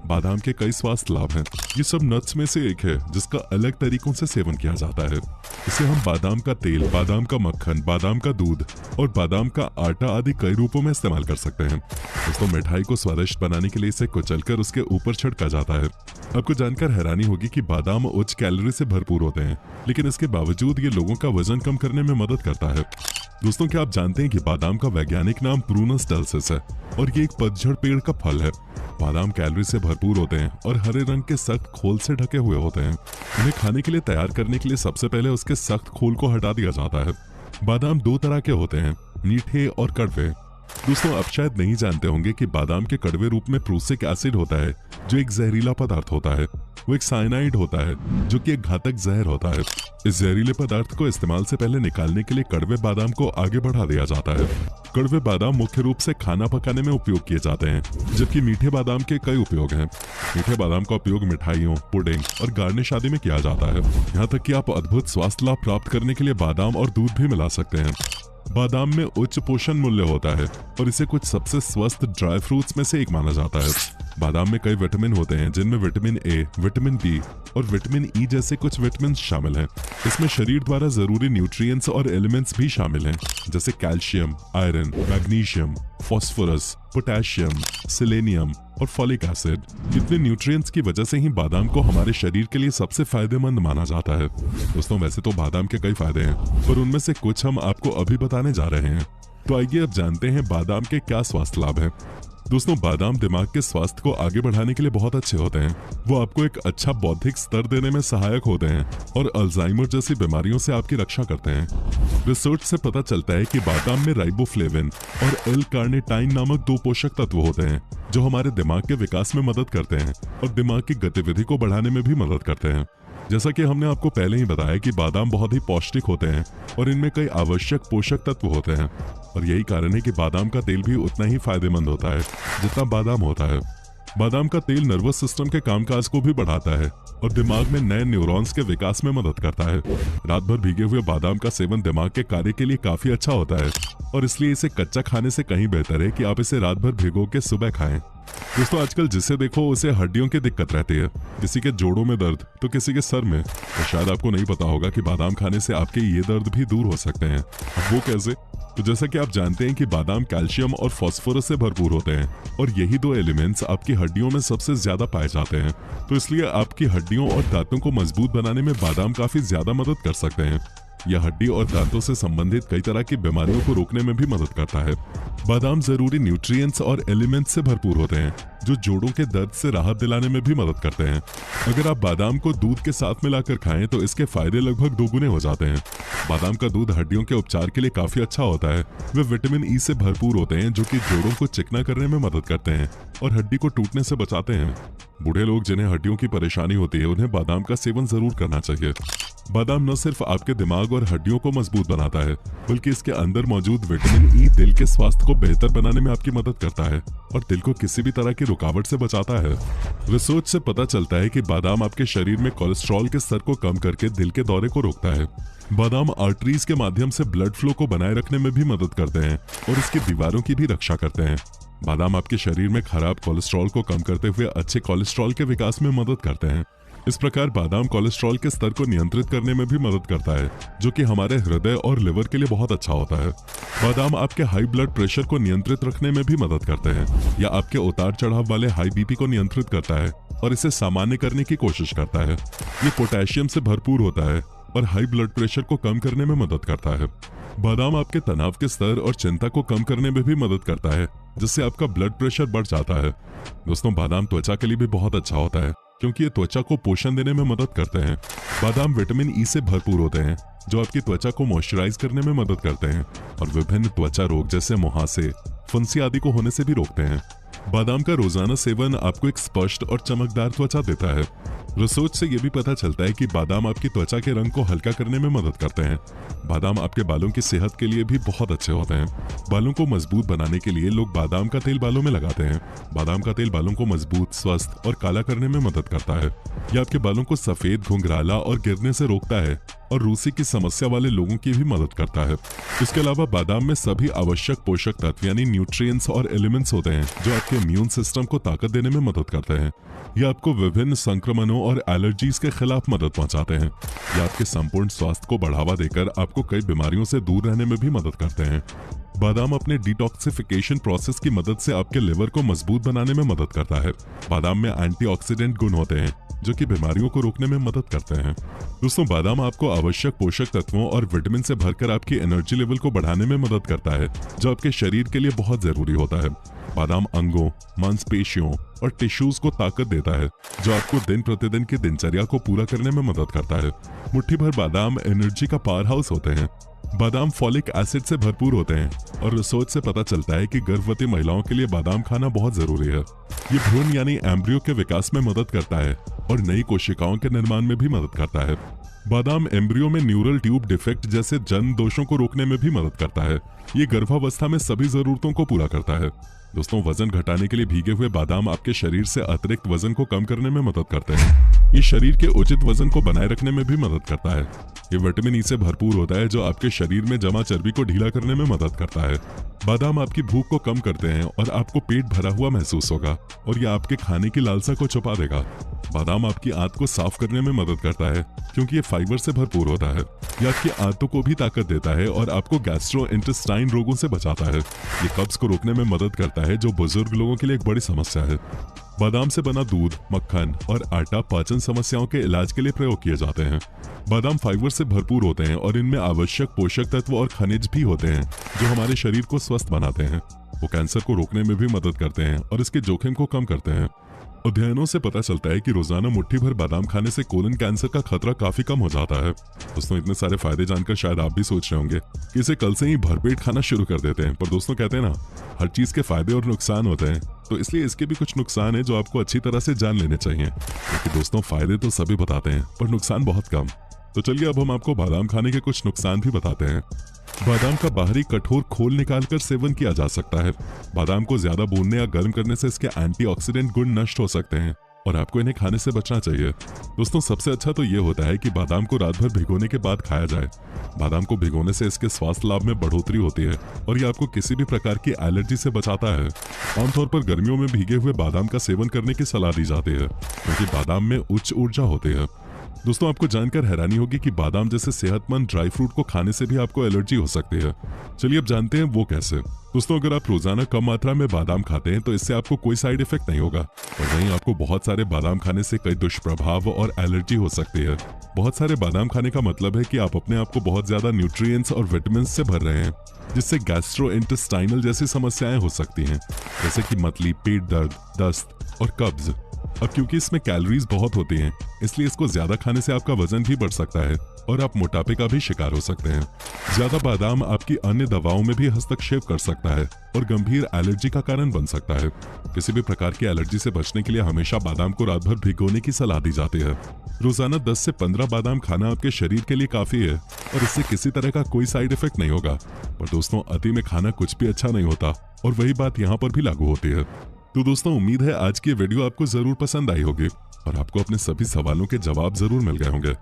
बादाम के कई स्वास्थ्य लाभ हैं। ये सब नट्स में से एक है जिसका अलग तरीकों से सेवन किया जाता है। इसे हम बादाम का तेल, बादाम का मक्खन, बादाम का दूध और बादाम का आटा आदि कई रूपों में इस्तेमाल कर सकते हैं। दोस्तों, मिठाई को स्वादिष्ट बनाने के लिए इसे कुचलकर उसके ऊपर छिड़का जाता है। आपको जानकर हैरानी होगी कि बादाम उच्च कैलोरी से भरपूर होते हैं, लेकिन इसके बावजूद ये लोगों का वजन कम करने में मदद करता है। दोस्तों, क्या आप जानते हैं कि बादाम का वैज्ञानिक नाम प्रूनस डल्सिस है और ये एक पतझड़ पेड़ का फल है। बादाम कैलोरी से भरपूर होते हैं और हरे रंग के सख्त खोल से ढके हुए होते हैं। उन्हें खाने के लिए तैयार करने के लिए सबसे पहले उसके सख्त खोल को हटा दिया जाता है। बादाम दो तरह के होते हैं, मीठे और कड़वे। दोस्तों, आप शायद नहीं जानते होंगे कि बादाम के कड़वे रूप में प्रूसिक एसिड होता है, जो एक जहरीला पदार्थ होता है। वो एक साइनाइड होता है जो कि एक घातक जहर होता है। इस जहरीले पदार्थ को इस्तेमाल से पहले निकालने के लिए कड़वे बादाम को आगे बढ़ा दिया जाता है। कड़वे बादाम मुख्य रूप से खाना पकाने में उपयोग किए जाते हैं, जबकि मीठे बादाम के कई उपयोग हैं। मीठे बादाम का उपयोग मिठाइयों, पुडिंग और गार्निश आदि में किया जाता है। यहाँ तक कि आप अद्भुत स्वास्थ्य लाभ प्राप्त करने के लिए बादाम और दूध भी मिला सकते हैं। बादाम में उच्च पोषण मूल्य होता है और इसे कुछ सबसे स्वस्थ ड्राई फ्रूट्स में से एक माना जाता है। बादाम में कई विटामिन होते हैं, जिनमें विटामिन ए, विटामिन बी और विटामिन ई जैसे कुछ विटामिन शामिल हैं। इसमें शरीर द्वारा जरूरी न्यूट्रिएंट्स और एलिमेंट्स भी शामिल हैं, जैसे calcium, iron, magnesium, phosphorus, potassium, selenium और फॉलिक एसिड। इतने न्यूट्रिएंट्स की वजह से ही बादाम को हमारे शरीर के लिए सबसे फायदेमंद माना जाता है। दोस्तों, वैसे तो बादाम के कई फायदे हैं, पर उनमें से कुछ हम आपको अभी बताने जा रहे हैं। तो आइए अब जानते हैं बादाम के क्या स्वास्थ्य लाभ हैं। दोस्तों, बादाम दिमाग के स्वास्थ्य को आगे बढ़ाने के लिए बहुत अच्छे होते हैं। वो आपको एक अच्छा बौद्धिक स्तर देने में सहायक होते हैं और अल्जाइमर जैसी बीमारियों से आपकी रक्षा करते हैं। रिसर्च से पता चलता है कि बादाम में राइबोफ्लेविन और एल कार्निटाइन नामक दो पोषक तत्व होते हैं, जो हमारे दिमाग के विकास में मदद करते हैं और दिमाग की गतिविधि को बढ़ाने में भी मदद करते हैं। जैसा कि हमने आपको पहले ही बताया कि बादाम बहुत ही पौष्टिक होते हैं और इनमें कई आवश्यक पोषक तत्व होते हैं, और यही कारण है कि बादाम का तेल भी उतना ही फायदेमंद होता है जितना बादाम होता है। बादाम का तेल नर्वस सिस्टम के कामकाज को भी बढ़ाता है और दिमाग में नए न्यूरॉन्स के विकास में मदद करता है। रात भर भीगे हुए बादाम का सेवन दिमाग के कार्य के लिए काफी अच्छा होता है, और इसलिए इसे कच्चा खाने से कहीं बेहतर है कि आप इसे रात भर भिगो के सुबह खाएं। दोस्तों, आजकल जिसे देखो उसे हड्डियों की दिक्कत रहती है, किसी के जोड़ों में दर्द तो किसी के सर में। तो शायद आपको नहीं पता होगा कि बादाम खाने से आपके ये दर्द भी दूर हो सकते हैं। अब वो कैसे? तो जैसा कि आप जानते हैं कि बादाम कैल्शियम और फास्फोरस से भरपूर होते हैं, और यही दो एलिमेंट्स आपकी हड्डियों में सबसे ज्यादा पाए जाते हैं। तो इसलिए आपकी हड्डियों और दांतों को मजबूत बनाने में बादाम काफी ज्यादा मदद कर सकते हैं। यह हड्डी और दांतों से संबंधित कई तरह की बीमारियों को रोकने में भी मदद करता है। बादाम जरूरी न्यूट्रिएंट्स और एलिमेंट्स से भरपूर होते हैं, जो जोड़ों के दर्द से राहत दिलाने में भी मदद करते हैं। अगर आप बादाम को दूध के साथ मिलाकर खाएं तो इसके फायदे लगभग दोगुने हो जाते हैं। बादाम का दूध हड्डियों के उपचार के लिए काफी अच्छा होता है। वे विटामिन ई से भरपूर होते हैं, जो कि जोड़ों को चिकना करने में मदद करते हैं और हड्डी को टूटने से बचाते हैं। बूढ़े लोग जिन्हें हड्डियों की परेशानी होती है, उन्हें बादाम का सेवन जरूर करना चाहिए। बादाम न सिर्फ आपके दिमाग और हड्डियों को मजबूत बनाता है, बल्कि इसके अंदर मौजूद विटामिन ई दिल के स्वास्थ्य को बेहतर बनाने में आपकी मदद करता है और दिल को किसी भी तरह की रुकावट से बचाता है। रिसर्च से पता चलता है कि बादाम आपके शरीर में कोलेस्ट्रॉल के स्तर को कम करके दिल के दौरे को रोकता है। बादाम आर्टरीज के माध्यम से ब्लड फ्लो को बनाए रखने में भी मदद करते हैं और इसकी दीवारों की भी रक्षा करते हैं। बादाम आपके शरीर में खराब कोलेस्ट्रॉल को कम करते हुए अच्छे कोलेस्ट्रॉल के विकास में मदद करते हैं। इस प्रकार बादाम कोलेस्ट्रॉल के स्तर को नियंत्रित करने में भी मदद करता है, जो कि हमारे हृदय और लिवर के लिए बहुत अच्छा होता है। बादाम आपके हाई ब्लड प्रेशर को नियंत्रित रखने में भी मदद करते हैं, या आपके उतार चढ़ाव वाले हाई बीपी को नियंत्रित करता है और इसे सामान्य करने की कोशिश करता है। ये पोटेशियम से भरपूर होता है और हाई ब्लड प्रेशर को कम करने में मदद करता है। बादाम आपके तनाव के स्तर और चिंता को कम करने में भी मदद करता है, जिससे आपका ब्लड प्रेशर बढ़ जाता है। दोस्तों, बादाम त्वचा के लिए भी बहुत अच्छा होता है, क्योंकि ये त्वचा को पोषण देने में मदद करते हैं। बादाम विटामिन ई से भरपूर होते हैं, जो आपकी त्वचा को मॉइस्चराइज करने में मदद करते हैं और विभिन्न त्वचा रोग जैसे मुहासे, फुंसी आदि को होने से भी रोकते हैं। बादाम का रोजाना सेवन आपको एक स्पष्ट और चमकदार त्वचा देता है। रिसर्च से ये भी पता चलता है कि बादाम आपकी त्वचा के रंग को हल्का करने में मदद करते हैं। बादाम आपके बालों की सेहत के लिए भी बहुत अच्छे होते हैं। बालों को मजबूत बनाने के लिए लोग बादाम का तेल बालों में लगाते हैं। बादाम का तेल बालों को मजबूत, स्वस्थ और काला करने में मदद करता है। यह आपके बालों को सफेद, घुंघराला और गिरने से रोकता है और रूसी की समस्या वाले लोगों की भी मदद करता है। इसके अलावा बादाम में सभी आवश्यक पोषक तत्व यानी न्यूट्रिएंट्स और एलिमेंट्स होते हैं जो आपके इम्यून सिस्टम को ताकत देने में मदद करते हैं। यह आपको विभिन्न संक्रमणों और एलर्जीज के खिलाफ मदद पहुंचाते हैं। यह आपके संपूर्ण स्वास्थ्य को बढ़ावा देकर आपको कई बीमारियों से दूर रहने में भी मदद करते हैं। बादाम अपने डिटॉक्सिफिकेशन प्रोसेस की मदद से आपके लिवर को मजबूत बनाने में मदद करता है। बादाम में एंटीऑक्सीडेंट गुण होते हैं जो कि बीमारियों को रोकने में मदद करते हैं। दोस्तों, बादाम आपको आवश्यक पोषक तत्वों और विटामिन से भरकर आपकी एनर्जी लेवल को बढ़ाने में मदद करता है जो आपके शरीर के लिए बहुत जरूरी होता है। बादाम अंगों, मांसपेशियों और टिश्यूज को ताकत देता है जो आपको दिन प्रतिदिन की दिनचर्या को पूरा करने में मदद करता है। मुट्ठी भर बादाम एनर्जी का पावर हाउस होते हैं। बादाम फॉलिक एसिड से भरपूर होते हैं और रिसर्च से पता चलता है कि गर्भवती महिलाओं के लिए बादाम खाना बहुत जरूरी है। ये भ्रूण यानी एम्ब्रियो के विकास में मदद करता है और नई कोशिकाओं के निर्माण में भी मदद करता है। बादाम एम्ब्रियो में न्यूरल ट्यूब डिफेक्ट जैसे जन्म दोषों को रोकने में भी मदद करता है। ये गर्भावस्था में सभी जरूरतों को पूरा करता है। दोस्तों, वजन घटाने के लिए भीगे हुए बादाम आपके शरीर से अतिरिक्त वजन को कम करने में मदद करते हैं। ये शरीर के उचित वजन को बनाए रखने में भी मदद करता है। ये विटामिन ई से भरपूर होता है जो आपके शरीर में जमा चर्बी को ढीला करने में मदद करता है। बादाम आपकी भूख को कम करते हैं और आपको पेट भरा हुआ महसूस होगा और यह आपके खाने की लालसा को छुपा देगा। बादाम आपकी आंत को साफ करने में मदद करता है क्योंकि ये फाइबर से भरपूर होता है। यह आपकी आंतों को भी ताकत देता है और आपको गैस्ट्रोइंटेस्टाइन रोगों से बचाता है। ये कब्ज को रोकने में मदद करता है जो बुजुर्ग लोगों के लिए एक बड़ी समस्या है। बादाम से बना दूध, मक्खन और आटा पाचन समस्याओं के इलाज के लिए प्रयोग किए जाते हैं। बादाम फाइबर से भरपूर होते हैं और इनमें आवश्यक पोषक तत्व और खनिज भी होते हैं जो हमारे शरीर को स्वस्थ बनाते हैं। वो कैंसर को रोकने में भी मदद करते हैं और इसके जोखिम को कम करते हैं। अध्ययनों से पता चलता है कि रोजाना मुट्ठी भर बादाम खाने से कोलन कैंसर का खतरा काफी कम हो जाता है। दोस्तों, इतने सारे फायदे जानकर शायद आप भी सोच रहे होंगे कि इसे कल से ही भरपेट खाना शुरू कर देते हैं। पर दोस्तों, कहते हैं ना, हर चीज के फायदे और नुकसान होते हैं, तो इसलिए इसके भी कुछ नुकसान है जो आपको अच्छी तरह से जान लेने चाहिए। क्योंकि दोस्तों, फायदे तो सभी बताते हैं पर नुकसान बहुत कम। तो चलिए अब हम आपको बादाम खाने के कुछ नुकसान भी बताते हैं। बादाम का बाहरी कठोर खोल निकालकर सेवन किया जा सकता है। बादाम को ज्यादा भूनने या गर्म करने से इसके एंटीऑक्सीडेंट गुण नष्ट हो सकते हैं और आपको इन्हें खाने से बचना चाहिए। दोस्तों, सबसे अच्छा तो ये होता है कि बादाम को रात भर भिगोने के बाद खाया जाए। बादाम को भिगोने से इसके स्वास्थ्य लाभ में बढ़ोतरी होती है और ये आपको किसी भी प्रकार की एलर्जी से बचाता है। आमतौर पर गर्मियों में भीगे हुए बादाम का सेवन करने की सलाह दी जाती है क्योंकि बादाम में उच्च ऊर्जा होती है। दोस्तों, आपको जानकर हैरानी होगी कि बादाम जैसे सेहतमंद ड्राई फ्रूट को खाने से भी आपको एलर्जी हो सकती है। चलिए अब जानते हैं वो कैसे। दोस्तों, अगर आप रोजाना कम मात्रा में बादाम खाते हैं तो इससे आपको कोई साइड इफेक्ट नहीं होगा और वहीं आपको बहुत सारे बादाम खाने से कई दुष्प्रभाव और एलर्जी हो सकती है। बहुत सारे बादाम खाने का मतलब है कि आप अपने आप को बहुत ज्यादा न्यूट्रिएंट्स और विटामिन से भर रहे हैं जिससे गैस्ट्रोइंटेस्टाइनल जैसी समस्याएं हो सकती हैं जैसे कि मतली, पेट दर्द, दस्त और कब्ज। अब क्योंकि इसमें कैलोरीज बहुत होती हैं इसलिए इसको ज्यादा खाने से आपका वजन भी बढ़ सकता है और आप मोटापे का भी शिकार हो सकते हैं। ज्यादा बादाम आपकी अन्य दवाओं में भी हस्तक्षेप कर सकता है और गंभीर एलर्जी का कारण बन सकता है। किसी भी प्रकार की एलर्जी से बचने के लिए हमेशा बादाम को रात भर भिगोने की सलाह दी जाती है। रोजाना 10 से 15 बादाम खाना आपके शरीर के लिए काफी है और इससे किसी तरह का कोई साइड इफेक्ट नहीं होगा। पर दोस्तों, अति में खाना कुछ भी अच्छा नहीं होता और वही बात यहाँ पर भी लागू होती है। तो दोस्तों, उम्मीद है आज की वीडियो आपको जरूर पसंद आई होगी और आपको अपने सभी सवालों के जवाब जरूर मिल गए होंगे।